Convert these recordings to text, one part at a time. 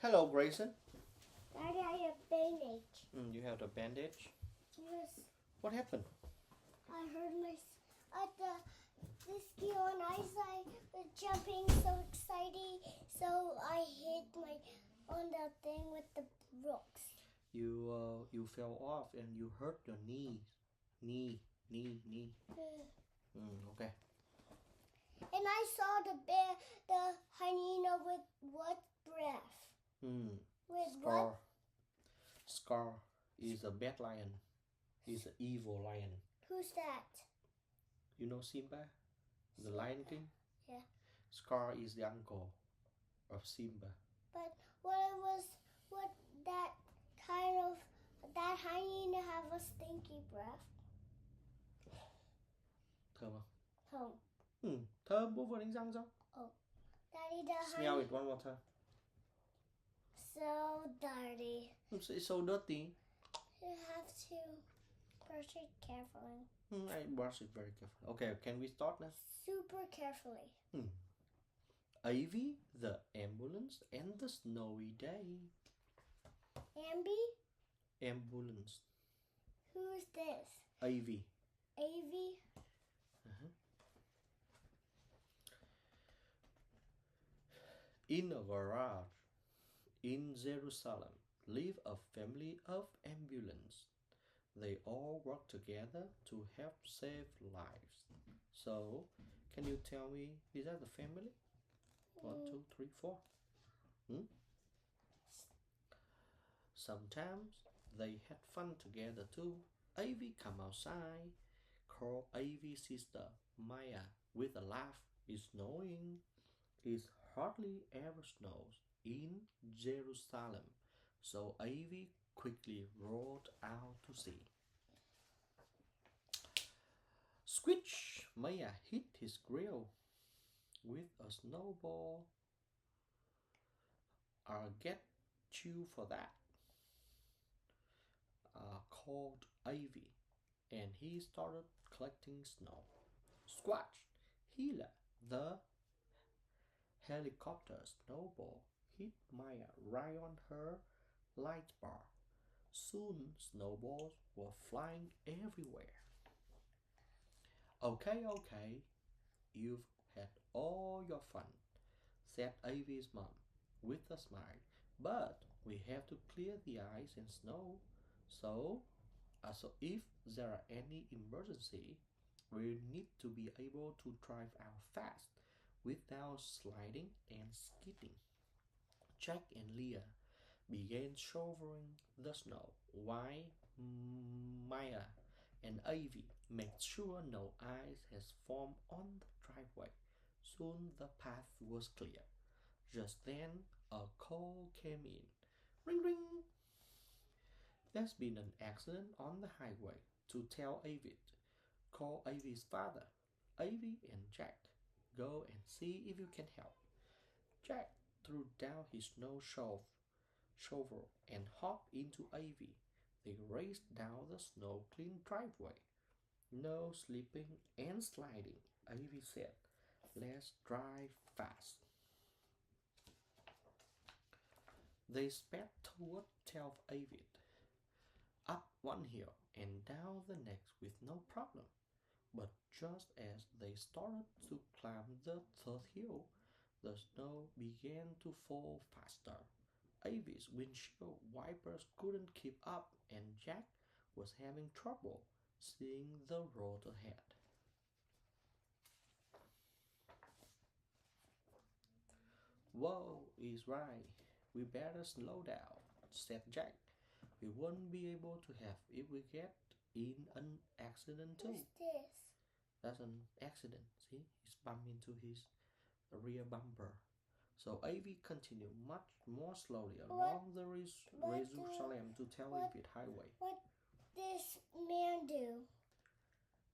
Hello, Grayson. Daddy, I have bandage. You have the bandage. Yes. What happened? I hurt my the ski on ice. I was jumping so excited, so I hit my on the thing with the rocks. You fell off and you hurt your knee. Knee. Okay. And I saw the hyena with what breath? With Scar. what? Scar is a bad lion. He's an evil lion. Who's that? You know Simba, the Lion King? Yeah. Scar is the uncle of Simba. But what that hyena have a stinky breath? Thơm không? Home. Thơm, bố vừa đánh răng sao? Oh, Daddy, the Smell it one more time. So dirty. It's so dirty. You have to brush it carefully. I brush it very carefully. Okay, can we start now? Super carefully. Ivy, the ambulance, and the snowy day. Ambi? Ambulance. Who is this? Ivy. Avy? In a garage in Jerusalem live a family of ambulance. They all work together to help save lives. So, can you tell me, is that the family? 1, 2, 3, 4. Sometimes they had fun together too. Ivy come outside, call Ivy's sister Maya with a laugh. It's snowing. It hardly ever snows in Jerusalem, so Ivy quickly rowed out to sea. Squitch! Maya hit his grill with a snowball. I'll get you for that, called Ivy, and he started collecting snow. Squatch! Hila, the helicopter snowball hit Maya right on her light bar. Soon snowballs were flying everywhere. Okay, you've had all your fun, said Ivy's mom with a smile. But we have to clear the ice and snow. So if there are any emergency, we need to be able to drive out fast without sliding and skidding. Jack and Leah began shoveling the snow while Maya and Ivy made sure no ice has formed on the driveway. Soon the path was clear. Just then a call came in. Ring ring! There's been an accident on the highway. To tell Ivy. Call Ivy's father. Ivy and Jack, go and see if you can help. Jack threw down his snow shovel and hopped into Ivy. They raced down the snow-clean driveway. No slipping and sliding, Ivy said. Let's drive fast. They sped toward 12th Avenue, up one hill and down the next with no problem. But just as they started to climb the third hill, the snow began to fall faster. Ivy's windshield wipers couldn't keep up, and Jack was having trouble seeing the road ahead. Whoa, is right. We better slow down, said Jack. We won't be able to have if we get in an accident too. Who's this? That's an accident. See, he's bumped into his rear bumper. So Ivy continued much more slowly along the Jerusalem to Tel Aviv highway. What this man do?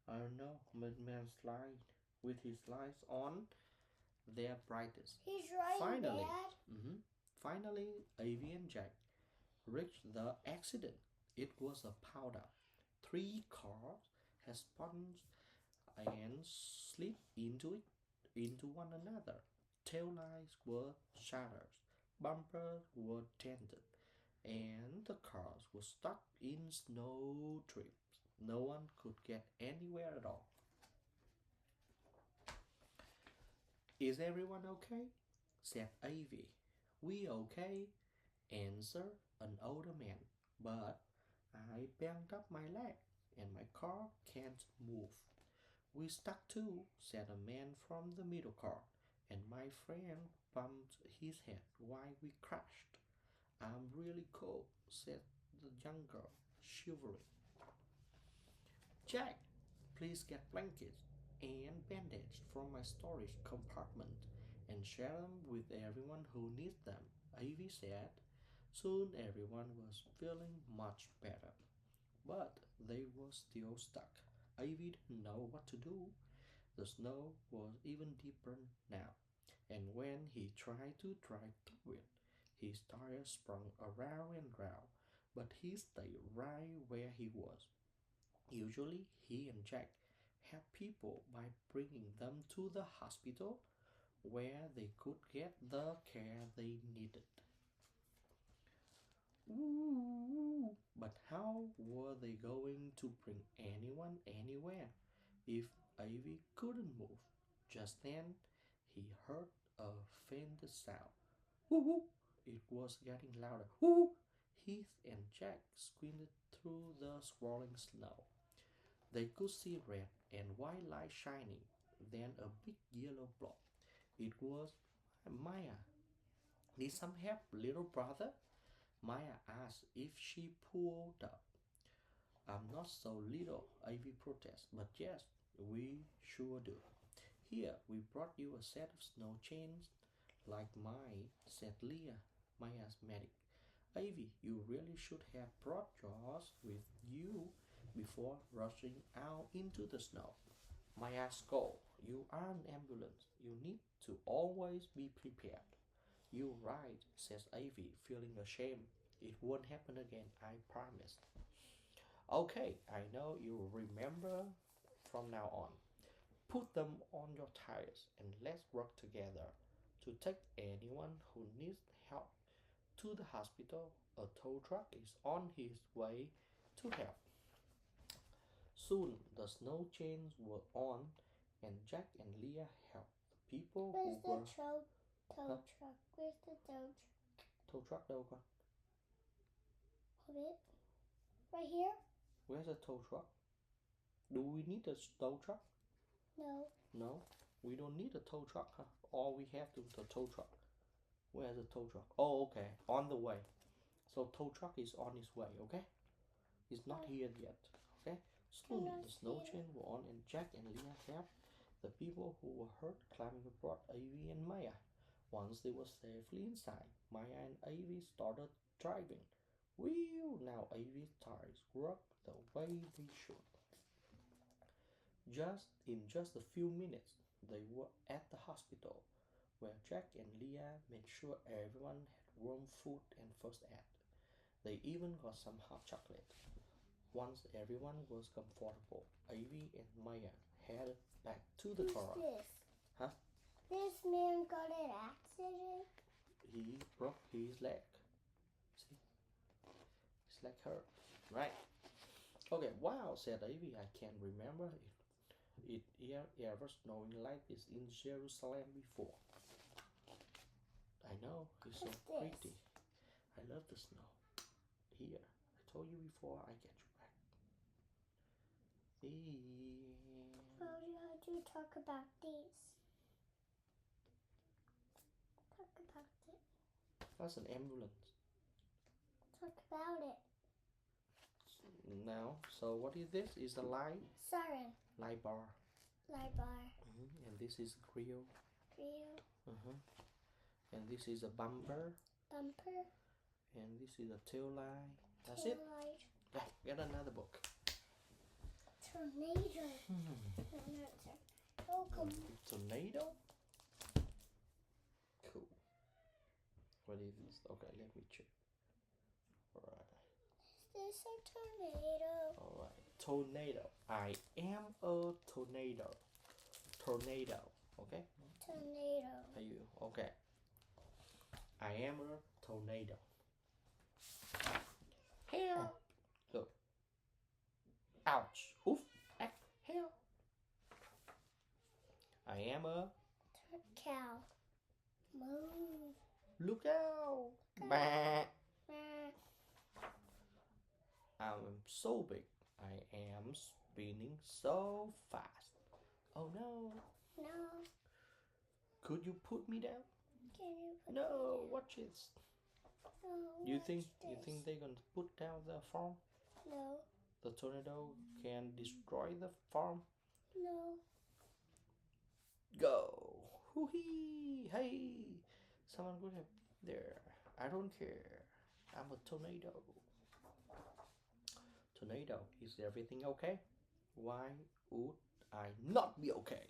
I don't know, but man slide with his lights on their brightest. He's riding, Dad. Finally, Ivy and Jack reached the accident. It was a powder. 3 cars had spun and slid into one another. Tail lights were shattered. bumpers were dented, and the cars were stuck in snow drifts. No one could get anywhere at all. Is everyone okay? Said Ivy. We okay? Answered an older man. But I banged up my leg and my car can't move. We stuck too, said a man from the middle car, and my friend bumped his head while we crashed. I'm really cold, said the young girl, shivering. Jack, please get blankets and bandages from my storage compartment and share them with everyone who needs them, Ivy said. Soon everyone was feeling much better, but they were still stuck. Ivy didn't know what to do. The snow was even deeper now, and when he tried to drive through it, his tires spun around and round, but he stayed right where he was. Usually, he and Jack helped people by bringing them to the hospital where they could get the care they needed. Ooh, but how were they going to bring anyone anywhere if Ivy couldn't move? Just then, he heard a faint sound. Woo! It was getting louder. Woo! Heath and Jack squinted through the swirling snow. They could see red and white light shining, then a big yellow blob. It was Maya. Need some help, little brother? Maya asked if she pulled up. I'm not so little, Ivy protested, but yes, we sure do. Here, we brought you a set of snow chains like mine, said Leah, Maya's medic. Ivy, you really should have brought yours with you before rushing out into the snow. Maya scolded, you are an ambulance. You need to always be prepared. You're right, says Ivy, feeling ashamed. It won't happen again, I promise. Okay, I know you'll remember from now on. Put them on your tires and let's work together to take anyone who needs help to the hospital. A tow truck is on his way to help. Soon the snow chains were on, and Jack and Leah helped the people Where's who were. the tow truck? Where's the tow truck? Tow truck đâu con? Hold it. Right here? Where's the tow truck? Do we need a tow truck? No. No, we don't need a tow truck, huh? All we have to the tow truck. Where's the tow truck? Oh, okay, on the way. So tow truck is on its way, okay? It's not here yet, okay? Soon the snow chain were on, and Jack and Leah helped the people who were hurt climbing aboard Ivy and Maya. Once they were safely inside, Maya and Ivy started driving. Whew, now Ivy's tires worked the way they should. Just a few minutes, they were at the hospital, where Jack and Leah made sure everyone had warm food and first aid. They even got some hot chocolate. Once everyone was comfortable, Ivy and Maya headed back to the car. Who's this? Huh? This man got an accident? He broke his leg. See? His leg hurt. Right. Okay, wow, said Ivy. I can't remember it ever snowing like this in Jerusalem before. I know, it's so pretty. I love the snow. Here, I told you before, I get you back. How do you talk about these? Talk about it. That's an ambulance. Talk about it. Now, so what is this? Is a light? Siren. Light bar. Light bar. And this is grill. Grill. And this is a bumper. Bumper. And this is a tail light. That's tail it. Light. Yeah, get another book. Tornado. Oh, come. Tornado? Cool. What is this? Okay, let me check. Alright. Is this a tornado? Alright. Tornado. I am a tornado. Tornado. Okay? Tornado. Are you? Okay. I am a tornado. Help! Look. Ouch. Oof. Help. I am a cow. Move. look out. Cow. Bah. Bah. I'm so big. I am spinning so fast. Oh no. No. Could you put me down? Can you put No, me down? watch it. Oh, You watch think this. they're gonna put down the farm? No. The tornado can destroy the farm? No. Go! Hoo-hee! Hey! Someone go up there. I don't care. I'm a tornado. Tornado, is everything okay? Why would I not be okay?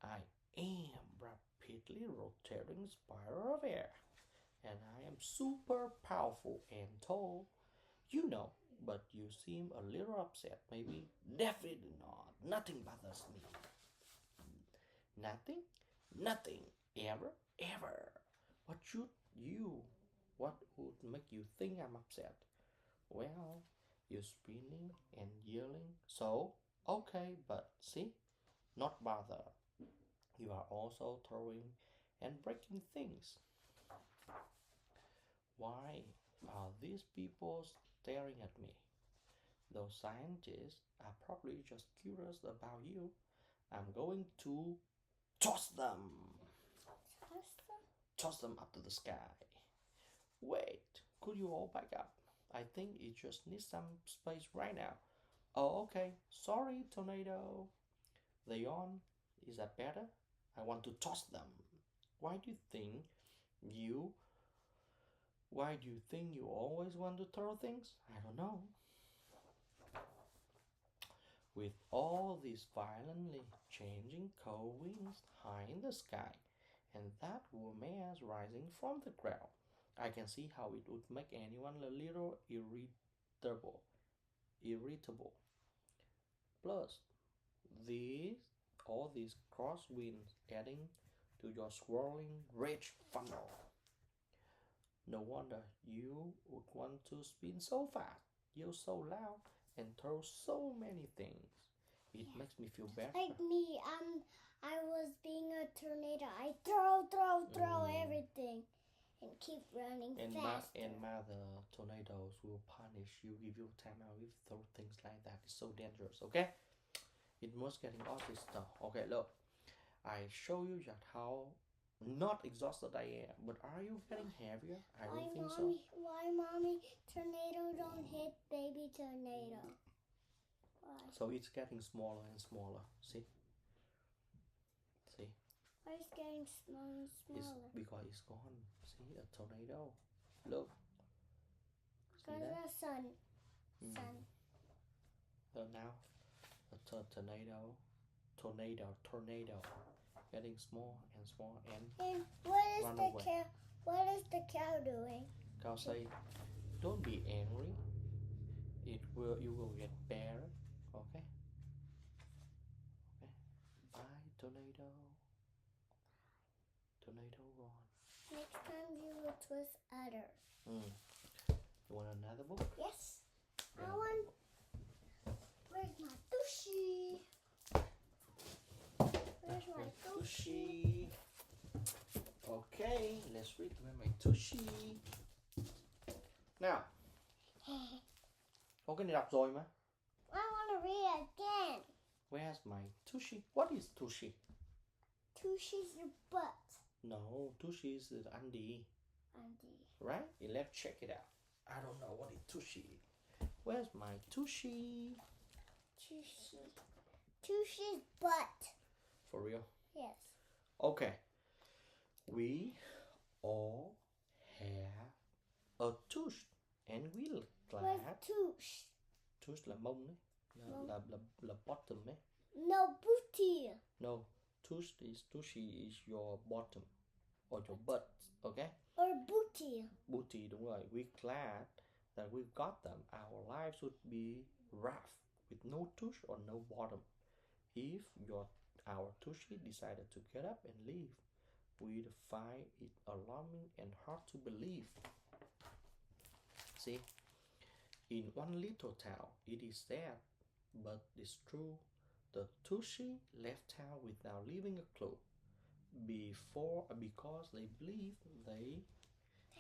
I am rapidly rotating spiral of air, and I am super powerful and tall. You know, but you seem a little upset. Maybe, definitely not. Nothing bothers me. Nothing, nothing, ever, ever. What should you? What would make you think I'm upset? Well, you're spinning and yelling, so okay, but see, not bother. You are also throwing and breaking things. Why are these people staring at me? Those scientists are probably just curious about you. I'm going to toss them. Toss them up to the sky. Wait, could you all back up? I think it just needs some space right now. Oh, okay. Sorry, tornado. They on? Is that better? I want to toss them. Why do you think you Why do you think you always want to throw things? I don't know. With all these violently changing cold winds high in the sky and that warm air rising from the ground, I can see how it would make anyone a little irritable. Irritable. Plus, these all these crosswinds adding to your swirling rage funnel. No wonder you would want to spin so fast, yell so loud, and throw so many things. It makes me feel better. Like me, I was being a tornado. I throw everything, and keep running faster. And the tornadoes will punish you, give you time out if you throw things like that. It's so dangerous. Okay, it must getting all this stuff. Okay, look, I show you just how not exhausted I am, but are you getting heavier? I don't think so. Why, mommy, tornado don't hit baby tornado? Why? So it's getting smaller and smaller. See? Why is it getting smaller and smaller? It's because it's gone. See, a tornado. Look. Because the sun. Sun. So now, a tornado, getting small and small and what run away. What is the cow doing? Cow say, "Don't be angry. You will get better. Okay. Okay. Bye, tornado. Tornado gone. Next time you will twist others. You want another book? Yes. I want. Where's my Tushy? Where's my Tushy? Okay, let's read my Tushy. Nào. Có cái này đọc rồi mà. I want to read again. Where's my Tushy? What is Tushy? Tushy's your butt. No, Tushy is Andy. Andy. Right? Let's check it out. I don't know what is Tushy. Where's my Tushy? Tushy's butt. For real? Yes. Okay. We all have a tush and we're glad. Where's tush? Tush là mông đấy. Là bottom đấy. No, booty. No, tushy is your bottom or your butt, okay? Or booty. Booty, đúng rồi. We're glad that we've got them. Our lives would be rough with no tush or no bottom. If our tushy decided to get up and leave, we'd find it alarming and hard to believe. See, in one little town, it is sad, but it's true. The Tushy left town without leaving a clue. Because they believed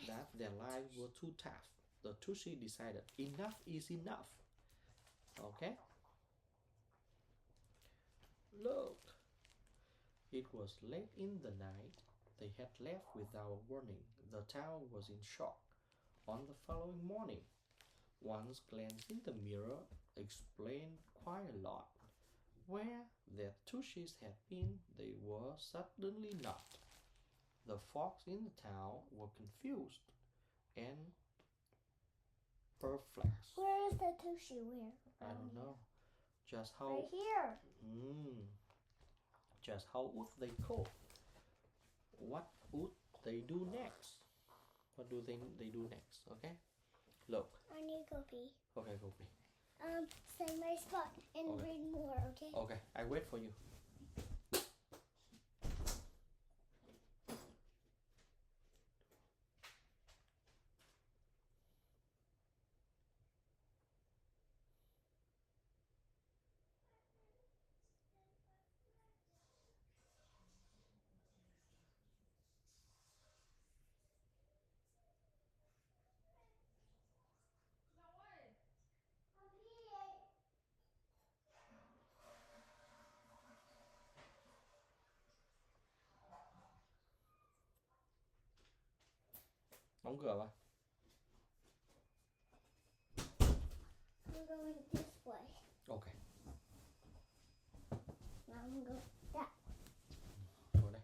that their lives were too tough. The Tushy decided enough is enough. Okay? Look, it was late in the night. They had left without warning. The town was in shock. On the following morning, one's glance in the mirror explained quite a lot. Where their tushies had been, they were suddenly not. The folks in the town were confused and perplexed. Where is the Tushy? Where? I don't know. Just how. Right here. Just how would they cope? What would they do next? What do they do next? Okay. Look. I need to go pee. Okay, go pee. Stay my spot and Okay. read more, okay? Okay, I wait for you. Đóng cửa vào. I'm going this way. Okay. Now I'm going that. Vào đây.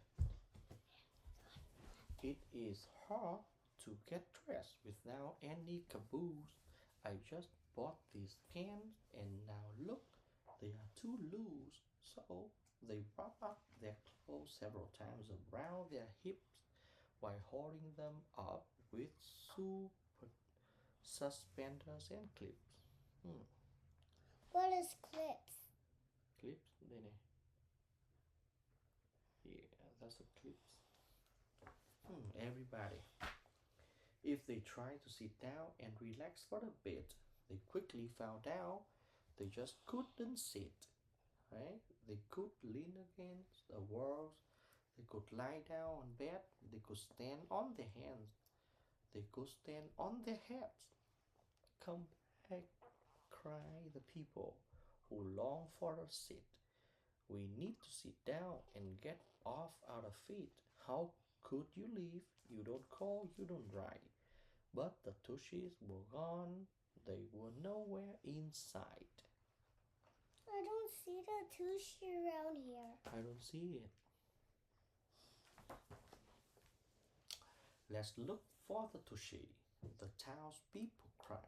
It is hard to get dressed without any caboose. I just bought these pants and now look, they are too loose. So they wrap up their clothes several times around their hips while holding them up with super suspenders and clips. What is clips? Clips? Đây này. Yeah, that's a clips. Everybody. If they tried to sit down and relax for a bit, they quickly found out they just couldn't sit. Right? They could lean against the walls. They could lie down on bed. They could stand on their hands. They could stand on their heads. Come back, cry the people who long for a seat. We need to sit down and get off our feet. How could you leave? You don't call, you don't write. But the Tushies were gone. They were nowhere in sight. I don't see the Tushy around here. I don't see it. Let's look for the Tushy. The townspeople cried.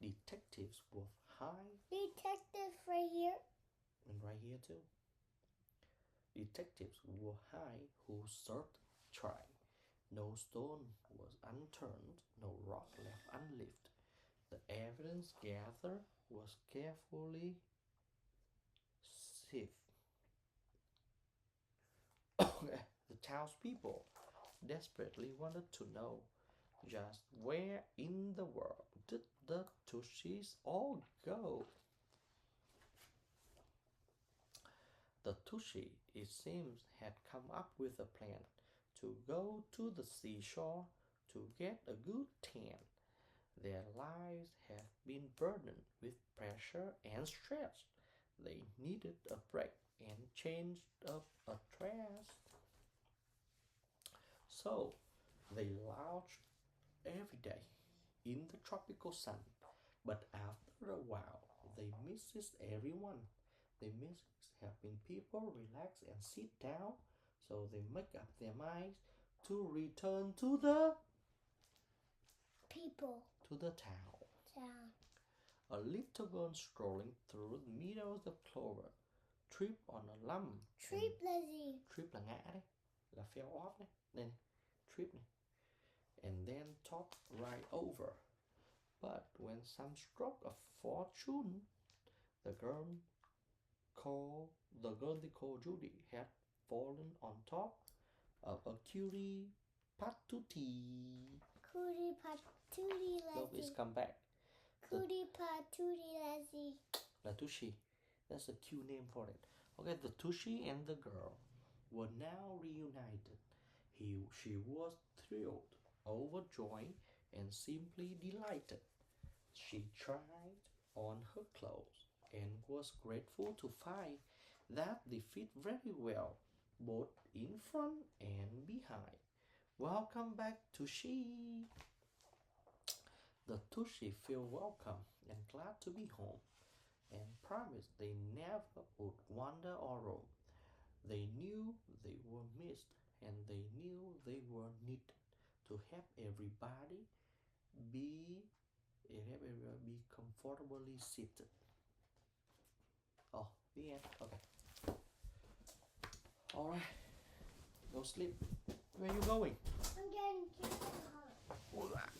Detectives were high. Detective right here. And right here too. Detectives were high who searched tried. No stone was unturned, no rock left unlifted. The evidence gathered was carefully sieved. The townspeople desperately wanted to know just where in the world did the Tushies all go. The Tushy, it seems, had come up with a plan to go to the seashore to get a good tan. Their lives have been burdened with pressure and stress. They needed a break and changed up a dress. So they lounged every day in the tropical sun. But after a while, they misses everyone. They miss helping people relax and sit down. So they make up their minds to return to the People. to the town. Town. A little girl strolling through the meadows of clover tripped on a lump. Trip là gì? Trip là ngã đấy, là fell off đấy. Đây này, trip này. And then topped right over. But when some stroke of fortune, the girl they called Judy had fallen on top. of a cutie patootie. Cootie patootie Look, it's lazy. come back. Cootie patootie lazy. The Tushy. That's a cute name for it. Okay, the Tushy and the girl were now reunited. She was thrilled, overjoyed, and simply delighted. She tried on her clothes and was grateful to find that they fit very well, both in front and behind. Welcome back, Tushy. The Tushy feel welcome and glad to be home, and promised they never would wander or roam. They knew they were missed, and they knew they were needed to help everybody be be comfortably seated. Oh, the end. Okay. All right. Go sleep. Where are you going? I'm getting home.